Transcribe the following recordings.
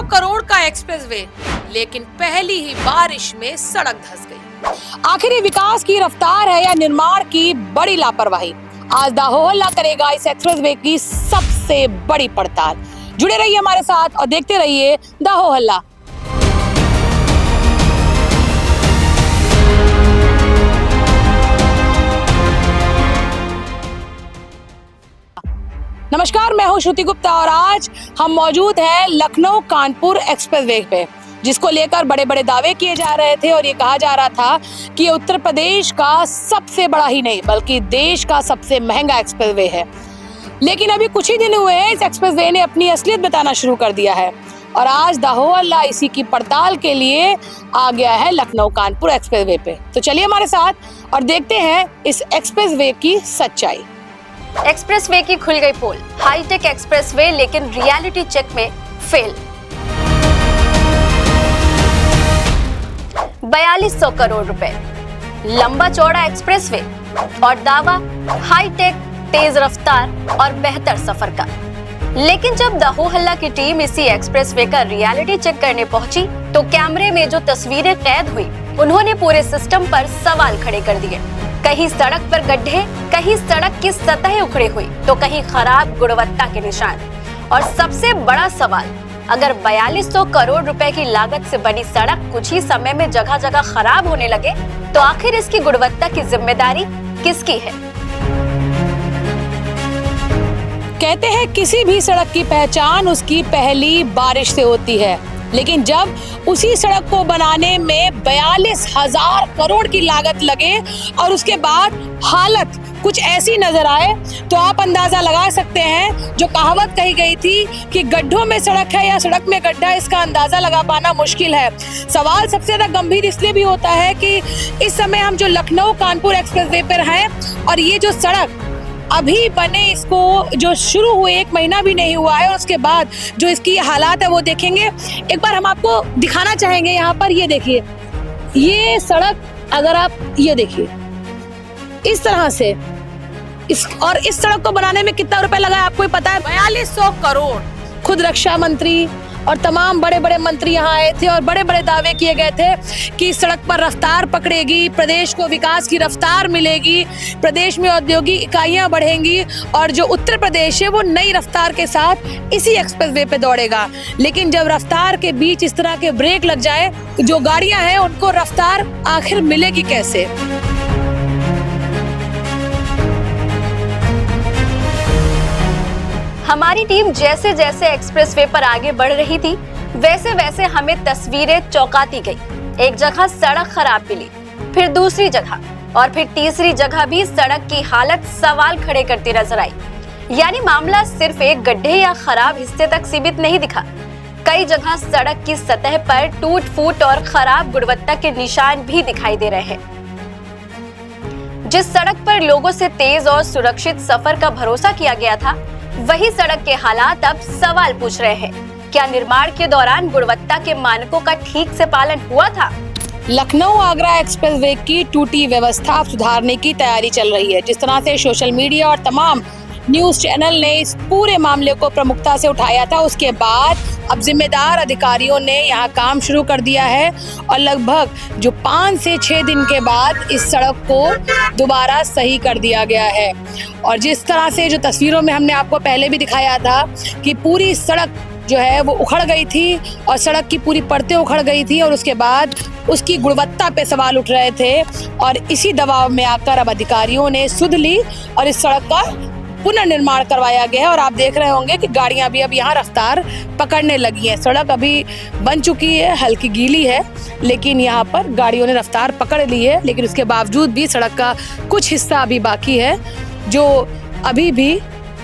करोड़ का एक्सप्रेसवे, लेकिन पहली ही बारिश में सड़क धंस गई। आखिर ये विकास की रफ्तार है या निर्माण की बड़ी लापरवाही? आज दाहोहल्ला करेगा इस एक्सप्रेसवे की सबसे बड़ी पड़ताल। जुड़े रहिए हमारे साथ और देखते रहिए दाहोहल्ला। नमस्कार, मैं हूं श्रुति गुप्ता और आज हम मौजूद हैं लखनऊ कानपुर एक्सप्रेसवे पे, जिसको लेकर बड़े बड़े दावे किए जा रहे थे और ये कहा जा रहा था कि ये उत्तर प्रदेश का सबसे बड़ा ही नहीं बल्कि देश का सबसे महंगा एक्सप्रेसवे है। लेकिन अभी कुछ ही दिन हुए हैं इस एक्सप्रेसवे ने अपनी असलियत बताना शुरू कर दिया है और आज दाहोहल्ला इसी की पड़ताल के लिए आ गया है लखनऊ कानपुर एक्सप्रेसवे पे। तो चलिए हमारे साथ और देखते हैं इस एक्सप्रेसवे की सच्चाई। एक्सप्रेसवे की खुल गई पोल, हाईटेक एक्सप्रेसवे लेकिन रियलिटी चेक में फेल। 4200 करोड़ रुपए, लंबा चौड़ा एक्सप्रेसवे और दावा हाईटेक, तेज रफ्तार और बेहतर सफर का। लेकिन जब दाहोहल्ला की टीम इसी एक्सप्रेसवे का रियलिटी चेक करने पहुंची तो कैमरे में जो तस्वीरें कैद हुई उन्होंने पूरे सिस्टम पर सवाल खड़े कर दिए। कहीं सड़क पर गड्ढे, कहीं सड़क की सतह उखड़ी हुई तो कहीं खराब गुणवत्ता के निशान। और सबसे बड़ा सवाल, अगर 4200 करोड़ रुपए की लागत से बनी सड़क कुछ ही समय में जगह जगह खराब होने लगे तो आखिर इसकी गुणवत्ता की जिम्मेदारी किसकी है? कहते हैं किसी भी सड़क की पहचान उसकी पहली बारिश से होती है, लेकिन जब उसी सड़क को बनाने में 42,000 करोड़ की लागत लगे और उसके बाद हालत कुछ ऐसी नजर आए तो आप अंदाजा लगा सकते हैं। जो कहावत कही गई थी कि गड्ढों में सड़क है या सड़क में गड्ढा, इसका अंदाजा लगा पाना मुश्किल है। सवाल सबसे ज्यादा गंभीर इसलिए भी होता है कि इस समय हम जो लखनऊ कानपुर एक्सप्रेसवे पर हैं और ये जो सड़क अभी बने, इसको जो शुरू हुए 1 महीना भी नहीं हुआ है और उसके बाद जो इसकी हालात है वो देखेंगे। एक बार हम आपको दिखाना चाहेंगे यहाँ पर, ये देखिए ये सड़क, अगर आप ये देखिए इस तरह से इस सड़क को बनाने में कितना रुपए लगा है आपको ही पता है? 4200 करोड़। खुद रक्षा मंत्री और तमाम बड़े बड़े मंत्री यहाँ आए थे और बड़े बड़े दावे किए गए थे कि सड़क पर रफ्तार पकड़ेगी, प्रदेश को विकास की रफ्तार मिलेगी, प्रदेश में औद्योगिक इकाइयां बढ़ेंगी और जो उत्तर प्रदेश है वो नई रफ्तार के साथ इसी एक्सप्रेसवे पे दौड़ेगा। लेकिन जब रफ्तार के बीच इस तरह के ब्रेक लग जाए, जो गाड़ियां हैं उनको रफ्तार आखिर मिलेगी कैसे? हमारी टीम जैसे जैसे एक्सप्रेसवे पर आगे बढ़ रही थी वैसे वैसे हमें तस्वीरें चौंकाती गई। एक जगह सड़क खराब मिली, फिर दूसरी जगह और फिर तीसरी जगह भी सड़क की हालत सवाल खड़े करती नजर आई। यानी मामला सिर्फ एक गड्ढे या खराब हिस्से तक सीमित नहीं दिखा। कई जगह सड़क की सतह पर टूट फूट और खराब गुणवत्ता के निशान भी दिखाई दे रहे हैं। जिस सड़क पर लोगों से तेज और सुरक्षित सफर का भरोसा किया गया था, वही सड़क के हालात अब सवाल पूछ रहे हैं। क्या निर्माण के दौरान गुणवत्ता के मानकों का ठीक से पालन हुआ था? लखनऊ आगरा एक्सप्रेसवे की टूटी व्यवस्था सुधारने की तैयारी चल रही है। जिस तरह से सोशल मीडिया और तमाम न्यूज चैनल ने इस पूरे मामले को प्रमुखता से उठाया था, उसके बाद अब जिम्मेदार अधिकारियों ने यहाँ काम शुरू कर दिया है और लगभग जो 5 से 6 दिन के बाद इस सड़क को दोबारा सही कर दिया गया है। और जिस तरह से जो तस्वीरों में हमने आपको पहले भी दिखाया था कि पूरी सड़क जो है वो उखड़ गई थी और सड़क की पूरी परतें उखड़ गई थी और उसके बाद उसकी गुणवत्ता पे सवाल उठ रहे थे और इसी दबाव में आकर अब अधिकारियों ने सुध ली और इस सड़क का पुनर्निर्माण करवाया गया है। और आप देख रहे होंगे कि गाड़ियां भी अब यहाँ रफ्तार पकड़ने लगी हैं। सड़क अभी बन चुकी है, हल्की गीली है, लेकिन यहाँ पर गाड़ियों ने रफ्तार पकड़ ली है। लेकिन उसके बावजूद भी सड़क का कुछ हिस्सा अभी बाकी है, जो अभी भी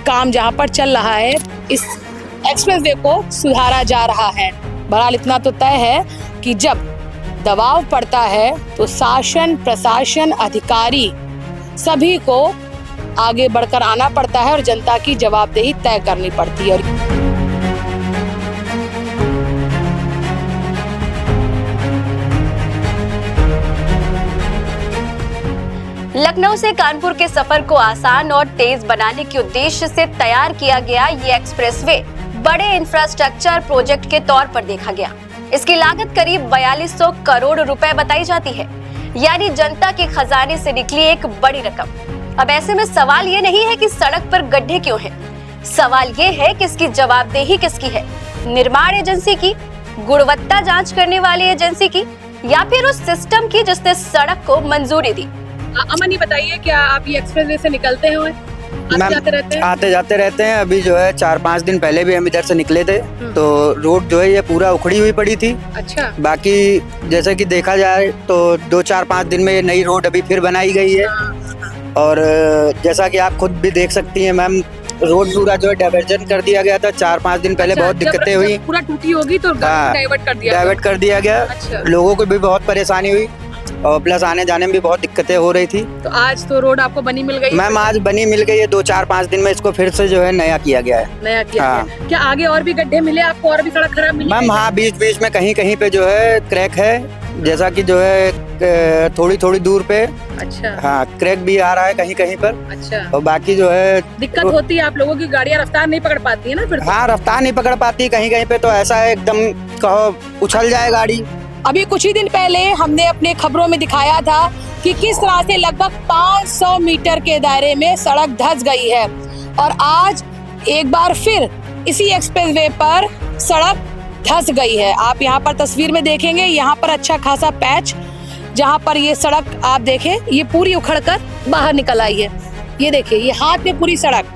काम जहाँ पर चल रहा है इस एक्सप्रेसवे को सुधारा जा रहा है। बहरहाल इतना तो तय है कि जब दबाव पड़ता है तो शासन, प्रशासन, अधिकारी सभी को आगे बढ़कर आना पड़ता है और जनता की जवाबदेही तय करनी पड़ती है। लखनऊ से कानपुर के सफर को आसान और तेज बनाने के उद्देश्य से तैयार किया गया ये एक्सप्रेसवे बड़े इंफ्रास्ट्रक्चर प्रोजेक्ट के तौर पर देखा गया। इसकी लागत करीब 4200 करोड़ रुपए बताई जाती है, यानी जनता के खजाने से निकली एक बड़ी रकम। अब ऐसे में सवाल ये नहीं है कि सड़क पर गड्ढे क्यों हैं, सवाल ये है कि इसकी जवाबदेही किसकी है, निर्माण एजेंसी की, गुणवत्ता जांच करने वाली एजेंसी की, या फिर उस सिस्टम की जिसने सड़क को मंजूरी दी। अमन, ये बताइए, क्या आप ये एक्सप्रेसवे से निकलते हैं? आते जाते रहते हैं। अभी जो है 4-5 दिन पहले भी हम इधर से निकले थे, तो रोड जो है ये पूरा उखड़ी हुई पड़ी थी। अच्छा। बाकी जैसे कि देखा जाए तो 2-4-5 दिन में ये नई रोड अभी फिर बनाई गई है। और जैसा कि आप खुद भी देख सकती हैं मैम, रोड पूरा जो है डाइवर्जन कर दिया गया था। 4-5 दिन पहले बहुत दिक्कतें हुई, पूरा टूटी होगी तो डाइवर्ट कर दिया गया। अच्छा। लोगों को भी बहुत परेशानी हुई और प्लस आने जाने में भी बहुत दिक्कतें हो रही थी। तो आज तो रोड आपको बनी मिल गई? मैम आज बनी मिल गई है। 2-4-5 दिन में इसको फिर से जो है नया किया गया है। हाँ। क्या आगे और भी गड्ढे मिले आपको, और भी सड़क खराब मिली? मैम हाँ, बीच बीच में कहीं कहीं पे जो है क्रैक है, जैसा कि जो है थोड़ी थोड़ी दूर पे। अच्छा। हाँ, क्रैक भी आ रहा है कहीं कहीं पर। अच्छा। और बाकी जो है दिक्कत होती है आप लोगों की, गाड़ियाँ रफ्तार नहीं पकड़ पाती है ना फिर? हाँ, रफ्तार नहीं पकड़ पाती कहीं कहीं पे, तो ऐसा है एकदम कहो उछल जाए गाड़ी। अभी कुछ ही दिन पहले हमने अपने खबरों में दिखाया था कि किस तरह से लगभग 500 मीटर के दायरे में सड़क धंस गई है, और आज एक बार फिर इसी एक्सप्रेसवे पर सड़क धंस गई है। आप यहाँ पर तस्वीर में देखेंगे, यहाँ पर अच्छा खासा पैच, जहाँ पर ये सड़क आप देखें, ये पूरी उखड़कर बाहर निकल आई है। ये देखिए, ये हाथ में पूरी सड़क,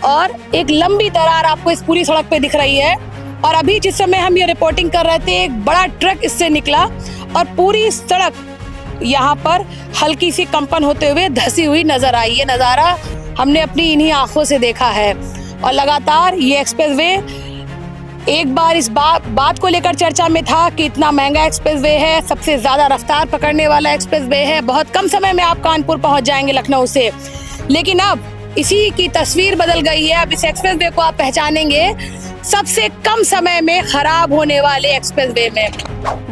और एक लंबी दरार आपको इस पूरी सड़क पे दिख रही है। और अभी जिस समय हम ये रिपोर्टिंग कर रहे थे, एक बड़ा ट्रक इससे निकला और पूरी सड़क यहाँ पर हल्की सी कंपन होते हुए धसी हुई नजर आई। ये नज़ारा हमने अपनी इन्हीं आंखों से देखा है। और लगातार ये एक्सप्रेसवे, एक बार इस बात को लेकर चर्चा में था कि इतना महंगा एक्सप्रेसवे है, सबसे ज्यादा रफ्तार पकड़ने वाला एक्सप्रेसवे है, बहुत कम समय में आप कानपुर पहुंच जाएंगे लखनऊ से। लेकिन अब इसी की तस्वीर बदल गई है। अब इस एक्सप्रेसवे को आप पहचानेंगे सबसे कम समय में खराब होने वाले एक्सप्रेसवे में।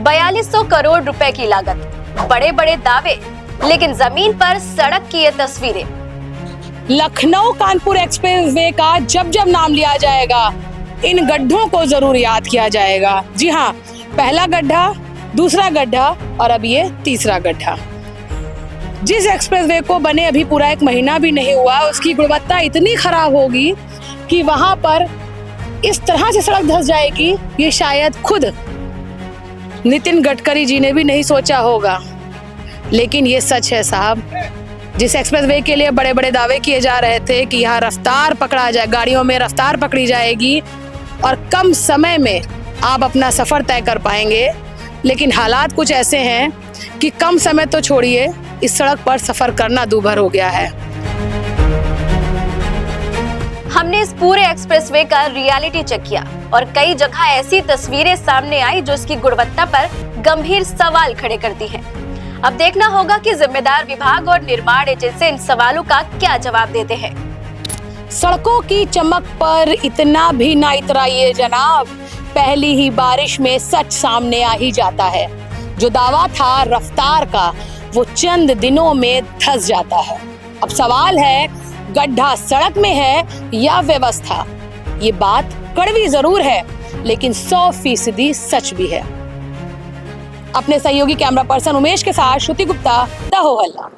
4200 करोड़ रुपए की लागत, बड़े बड़े दावे, लेकिन जमीन पर सड़क की ये तस्वीरें। लखनऊ कानपुर एक्सप्रेसवे का जब जब नाम लिया जाएगा, इन गड्ढों को जरूर याद किया जाएगा। जी हाँ, पहला गड्ढा, दूसरा गड्ढा और अब ये तीसरा गड्ढा। जिस एक्सप्रेसवे को बने अभी पूरा 1 महीना भी नहीं हुआ, उसकी गुणवत्ता इतनी खराब होगी कि वहां पर इस तरह से सड़क धंस जाएगी, ये शायद खुद नितिन गडकरी जी ने भी नहीं सोचा होगा। लेकिन ये सच है साहब। जिस एक्सप्रेसवे के लिए बड़े बड़े दावे किए जा रहे थे कि यहाँ रफ्तार पकड़ा जाए, गाड़ियों में रफ्तार पकड़ी जाएगी और कम समय में आप अपना सफर तय कर पाएंगे, लेकिन हालात कुछ ऐसे हैं कि कम समय तो छोड़िए, इस सड़क पर सफर करना दूभर हो गया है। हमने इस पूरे एक्सप्रेसवे का रियलिटी चेक किया और कई जगह ऐसी तस्वीरें सामने आई जो इसकी गुणवत्ता पर गंभीर सवाल खड़े करती हैं। अब देखना होगा कि जिम्मेदार विभाग और निर्माण एजेंसी इन सवालों का क्या जवाब देते हैं। सड़कों की चमक पर इतना भी ना इतराइए जनाब, पहली ही बारिश में सच सामने आ ही जाता है। जो दावा था रफ्तार का, वो चंद दिनों में धंस जाता है। अब सवाल है, गड्ढा सड़क में है या व्यवस्था? ये बात कड़वी जरूर है, लेकिन 100% सच भी है। अपने सहयोगी कैमरा पर्सन उमेश के साथ श्रुति गुप्ता, द हो हल्ला।